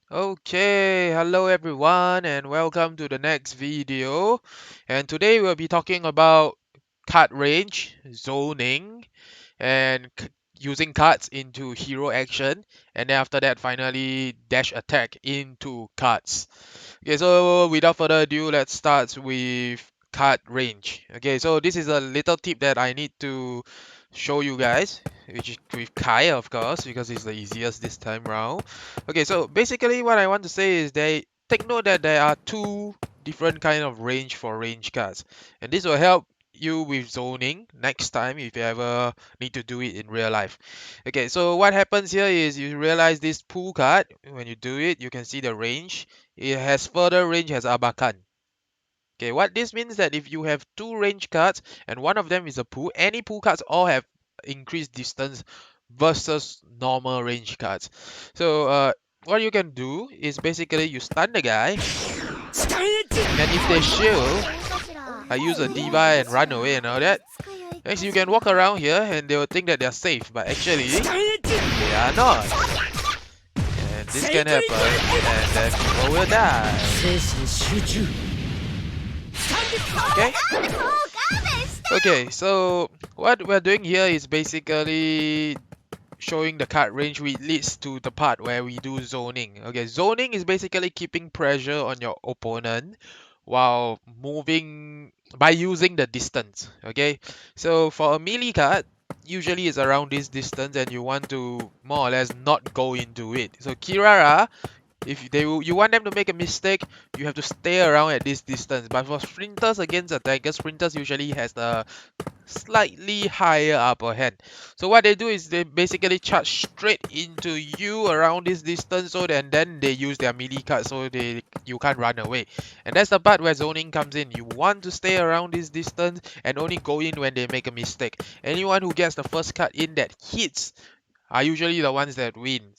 Okay, hello everyone and welcome to the next video. And today we'll be talking about card range, zoning, and using cards into hero action. And then after that, finally dash attack into cards. Okay, so without further ado, let's start with card range. Okay, so this is a little tip that I need to show you guys, which is with Kai, of course, because it's the easiest this time round. Okay, so basically what I want to say is take note that there are two different kind of range for range cards, and this will help you with zoning next time if you ever need to do it in real life. Okay, so what happens here is you realize this pool card, when you do it, you can see the range. It has further range as Abakan. Okay, what this means that if you have two range cards and one of them is a pool, any pool cards all have increased distance versus normal range cards. So what you can do is basically you stun the guy, and if they shield, I use a diva and run away and all that. Next, you can walk around here and they will think that they're safe, but actually they are not. And this can happen, and then people will die. Okay? Okay, so what we're doing here is basically showing the card range, which leads to the part where we do zoning. Okay, zoning is basically keeping pressure on your opponent while moving by using the distance. Okay, so for a melee card, usually it's around this distance and you want to more or less not go into it. So Kirara, if you want them to make a mistake, you have to stay around at this distance. But for sprinters against attackers, sprinters usually has the slightly higher upper hand. So what they do is they basically charge straight into you around this distance, so then they use their melee card so you can't run away. And that's the part where zoning comes in. You want to stay around this distance and only go in when they make a mistake. Anyone who gets the first card in that hits are usually the ones that win.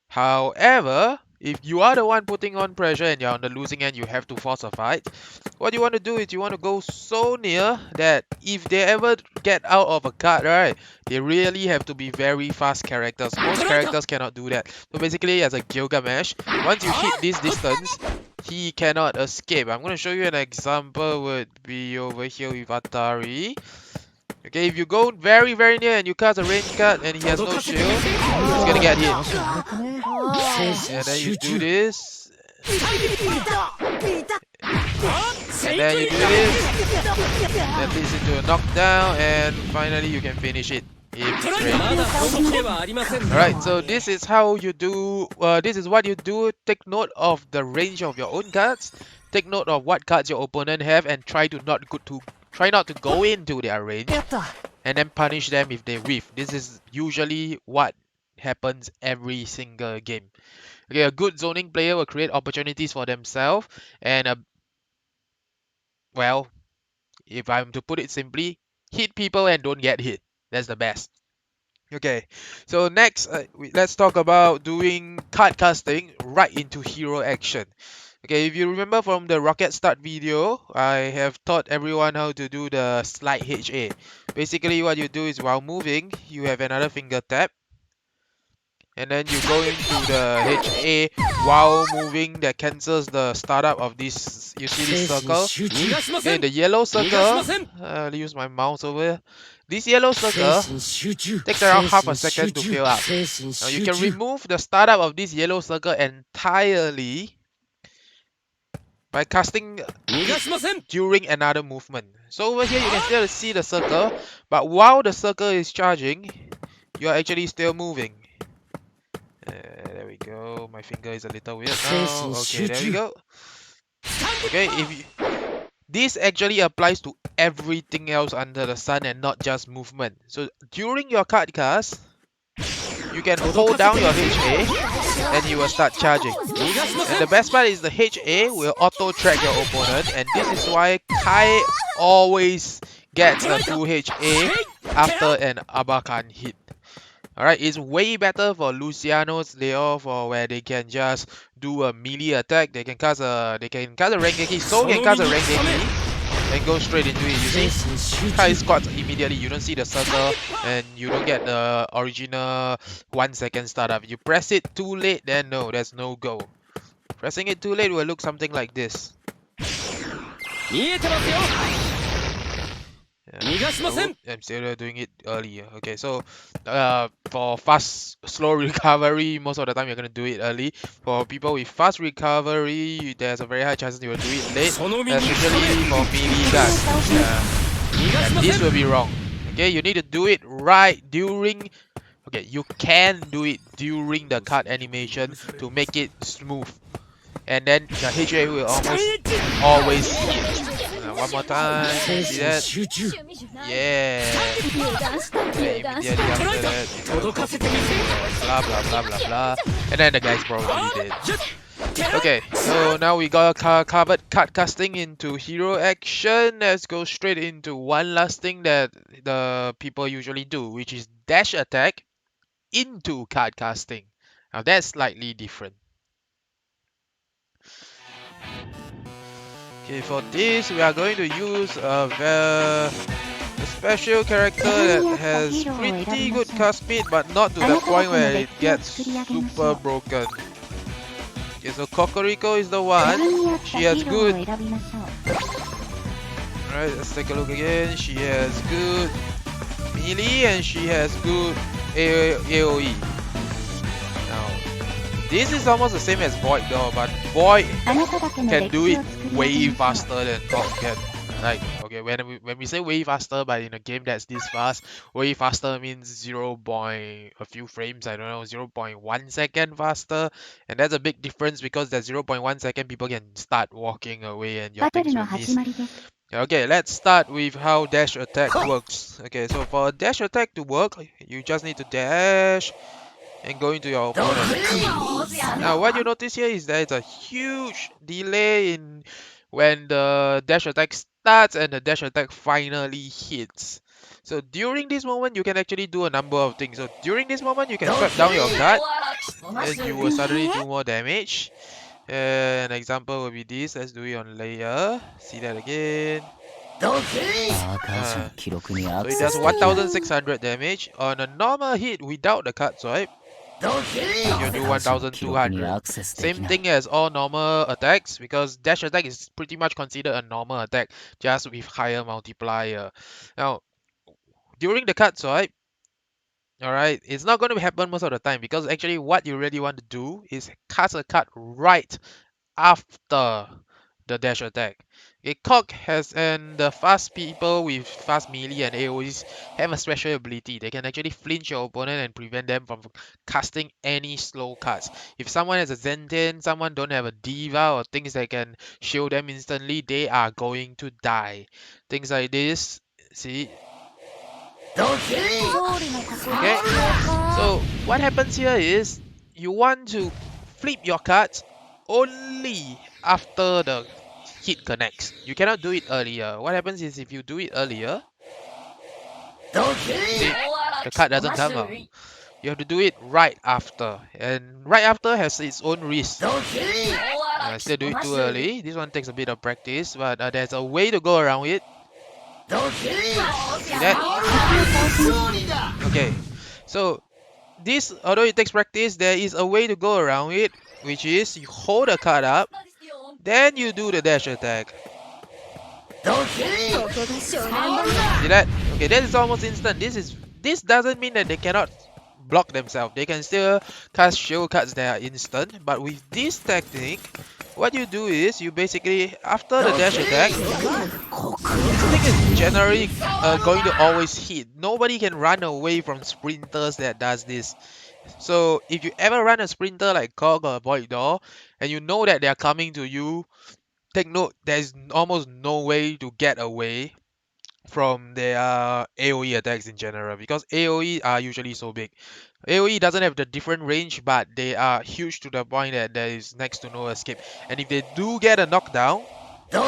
However, if you are the one putting on pressure and you're on the losing end, you have to force a fight. What you want to do is you want to go so near that if they ever get out of a card, right, they really have to be very fast characters. Most characters cannot do that. So basically, as a Gilgamesh, once you hit this distance, he cannot escape. I'm going to show you an example, would be over here with Atari. Okay, if you go very near and you cast a range card and he has no shield, he's gonna get hit. And then you do this. And then you do this. That leads into a knockdown, and finally you can finish it if it's ready. Alright, so this is how you do, this is what you do. Take note of the range of your own cards. Take note of what cards your opponent have and try not to go into their range and then punish them if they whiff. This is usually what happens every single game. Okay, a good zoning player will create opportunities for themselves and well, if I'm to put it simply, hit people and don't get hit. That's the best. Okay, so next, let's talk about doing card casting right into hero action. Okay, if you remember from the rocket start video, I have taught everyone how to do the slide HA. Basically, what you do is while moving, you have another finger tap, and then you go into the HA while moving. That cancels the startup of this. You see this circle? Okay, the yellow circle. I'll use my mouse over here. This yellow circle takes around half a second to fill up. Now you can remove the startup of this yellow circle entirely by casting during another movement. So over here you can still see the circle, but while the circle is charging, you are actually still moving. There we go. My finger is a little weird now. Okay, there we go. Okay, this actually applies to everything else under the sun and not just movement. So during your card cast, you can hold down your HA and he will start charging. And the best part is the HA will auto track your opponent, and this is why Kai always gets a 2 HA after an Abakan hit. Alright, it's way better for Luciano's layoff, or where they can just do a melee attack. They can cast a Rengeki. So can cast a Rengeki. and go straight into it. You see, Kai squats immediately. You don't see the circle and you don't get the original 1 second startup. You press it too late, then no, there's no go. Pressing it too late will look something like this. I'm still doing it early. Okay, so for fast, slow recovery, most of the time you're gonna do it early. For people with fast recovery, there's a very high chance you will do it late, especially for melee guns. And this will be wrong. Okay, you need to do it right during. Okay, you can do it during the cut animation to make it smooth, and then the HA will almost always hit. One more time, see that? Yeah. Okay, immediately after that, blah blah blah blah blah, and then the guy's probably dead. Okay, so now we got covered cut casting into hero action. Let's go straight into one last thing that the people usually do, which is dash attack into cut casting. Now that's slightly different. Okay, for this we are going to use a special character that has pretty good cast speed, but not to the point where it gets super broken. Okay, so Cocorico is the one. She has good. Alright, let's take a look again. She has good melee and she has good AoE. This is almost the same as Void though, but Void can do it way faster than Cog can. Like, okay, when we say way faster, but in a game that's this fast, way faster means 0. a few frames, I don't know, 0.1 second faster. And that's a big difference because that 0.1 second people can start walking away and your things will miss. Okay, let's start with how dash attack works. Okay, so for dash attack to work, you just need to dash and go into your opponent. Now what you notice here is there's a huge delay in when the dash attack starts and the dash attack finally hits. So during this moment you can actually do a number of things. So during this moment you can trap down your guard and you will suddenly do more damage. An example will be this. Let's do it on layer. See that again. So it does 1600 damage on a normal hit without the card swipe. You do 1200. Same thing as all normal attacks because dash attack is pretty much considered a normal attack, just with higher multiplier. Now, during the card swipe, alright, it's not going to happen most of the time because actually what you really want to do is cast a card right after the dash attack. Okay, Cog has and the fast people with fast melee and AoEs have a special ability. They can actually flinch your opponent and prevent them from casting any slow cards. If someone has a Zen-10, someone don't have a Diva or things that can shield them instantly, they are going to die. Things like this, see? Okay, so what happens here is you want to flip your cards only after the hit connects. You cannot do it earlier. What happens is if you do it earlier, see, the card doesn't come out. You have to do it right after, and right after has its own risk. Still do it too early. This one takes a bit of practice, but there's a way to go around it. See that? Okay, so this, although it takes practice, there is a way to go around it, which is you hold the card up, then you do the dash attack. See that? Okay, that is almost instant. This doesn't mean that they cannot block themselves. They can still cast shield cards that are instant, but with this technique, what you do is you basically, after the dash attack, this thing is generally going to always hit. Nobody can run away from sprinters that does this. So if you ever run a sprinter like Cog or Void Door and you know that they are coming to you, take note, there's almost no way to get away from their AoE attacks in general because AoE are usually so big. AoE doesn't have the different range, but they are huge to the point that there is next to no escape. And if they do get a knockdown, they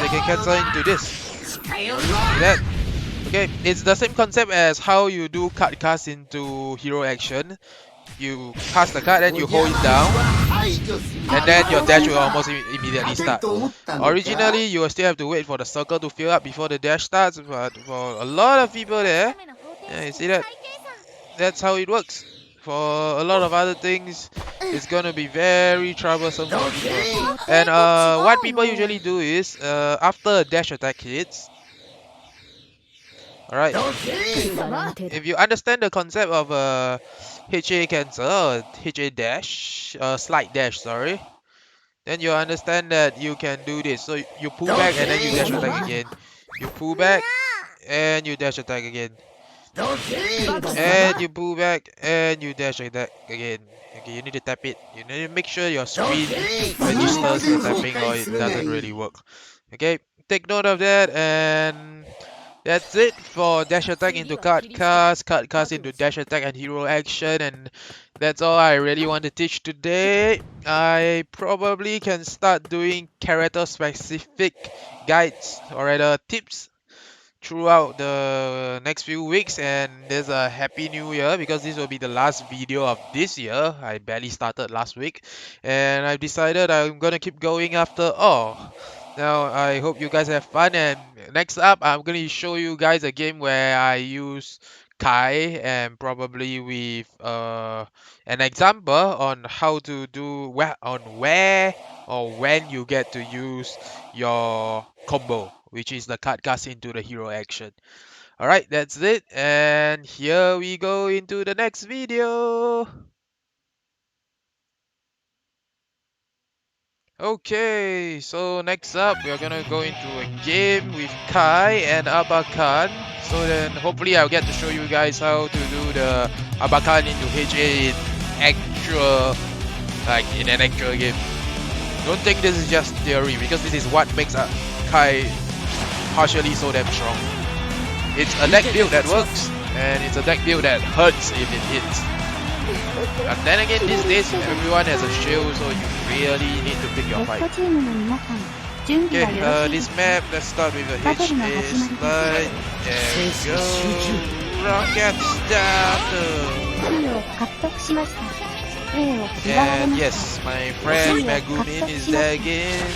can cancel into this. See that? Okay, it's the same concept as how you do cut cast into hero action. you cast the card and you hold it down, and then your dash will almost immediately start. Originally, you will still have to wait for the circle to fill up before the dash starts, but for a lot of people there, yeah, you see that? That's how it works. For a lot of other things, it's gonna be very troublesome for people. And what people usually do is, after a dash attack hits, alright, if you understand the concept of HA cancel or HA dash, slide dash, sorry, then you understand that you can do this. So you pull back and then you dash attack again. You pull back and you dash attack again. And you pull back and you dash attack again. Okay, you need to tap it. You need to make sure your screen registers the tapping or it doesn't really work. Okay, take note of that, and that's it for dash attack into card cast into dash attack and hero action, and that's all I really want to teach today. I probably can start doing character specific guides or rather tips throughout the next few weeks, and there's a happy new year because this will be the last video of this year. I barely started last week and I've decided I'm gonna keep going after all. Now I hope you guys have fun, and next up I'm gonna show you guys a game where I use Kai and probably with an example on how to do where or when you get to use your combo, which is the card cast into the hero action. Alright, that's it, and here we go into the next video. Okay, so next up we are gonna go into a game with Kai and Abakan. So then hopefully I'll get to show you guys how to do the Abakan into HA in actual, like in an actual game. Don't think this is just theory, because this is what makes Kai partially so damn strong. It's a deck build that works, and it's a deck build that hurts if it hits. But then again, these days everyone has a shield, so you really need to pick your fight. Okay, this map, let's start with a HA slide. There we go. Rocket starter. And yes, my friend Megumin is there again.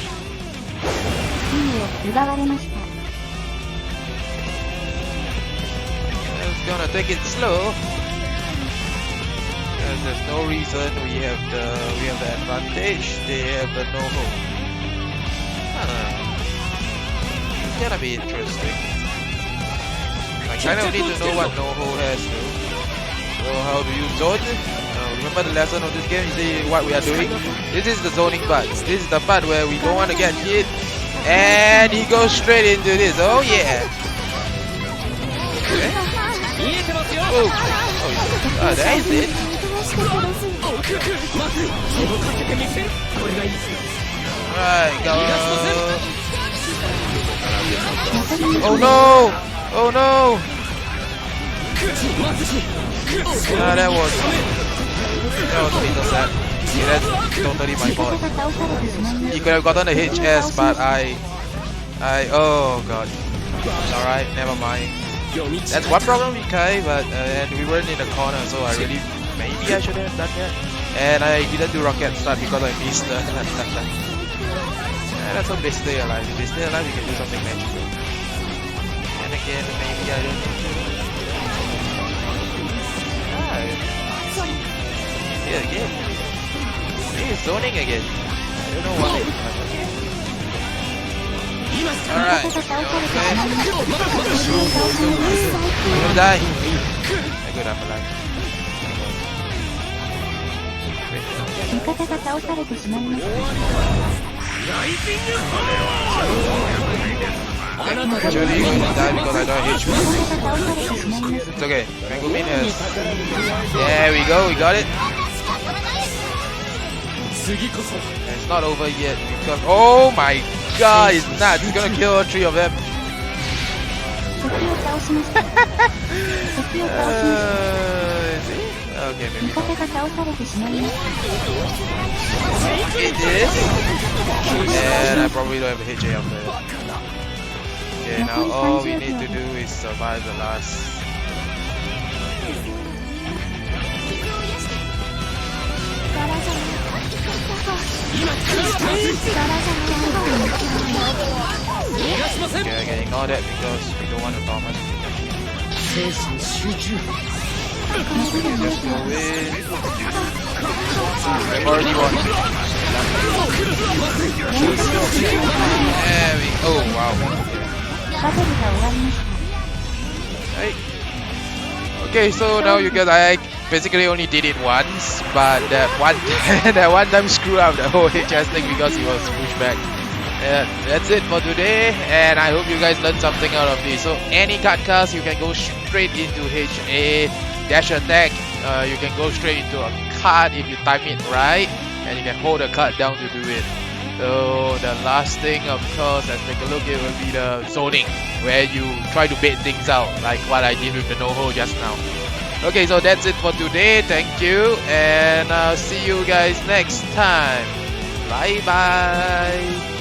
It's gonna take it slow, because there's no reason we have the advantage. They have the no-ho. It's gonna be interesting. I kind of need to know what no-ho has though. So how do you zone? Remember the lesson of this game? You see what we are doing? This is the zoning part. This is the part where we don't want to get hit, and he goes straight into this. Oh yeah! Okay. Oh, that is it. Right, go. Oh no! Oh no! That was sad. Yeah, that's totally my fault. He could have gotten a HS, but oh god. Alright, never mind. That's one problem with Kai, but and we weren't in the corner, so maybe I should have done that. And I didn't do rocket start because I missed the that's okay, stay alive. If we stay alive, we can do something magical. And again, maybe I don't need to. Yeah, again. He's zoning again. I don't know why. Alright. Okay. I'm gonna die. Good, I'm alive. Actually, I'm gonna die because I don't hit you. It's okay. Megumin has. There we go, we got it. It's not over yet because oh my god, it's nuts. It's gonna kill all three of them. Is it? Okay, maybe not. It is. And I probably don't have a HA after it. Okay, now all we need to do is survive the last. Okay, ignore that because we don't want to Thomas. Just go in. We've already won. There we go. Oh wow. Right. Okay, so now you guys, I basically only did it once, but that one time screw up the whole HS thing because he was pushed back. That's it for today, and I hope you guys learned something out of this. So any card cast, you can go straight into HA dash attack. You can go straight into a card if you time it right, and you can hold the card down to do it. So the last thing, of course, let's take a look. It will be the zoning, where you try to bait things out, like what I did with the no-hold just now. Okay, so that's it for today. Thank you, and I'll see you guys next time. Bye bye.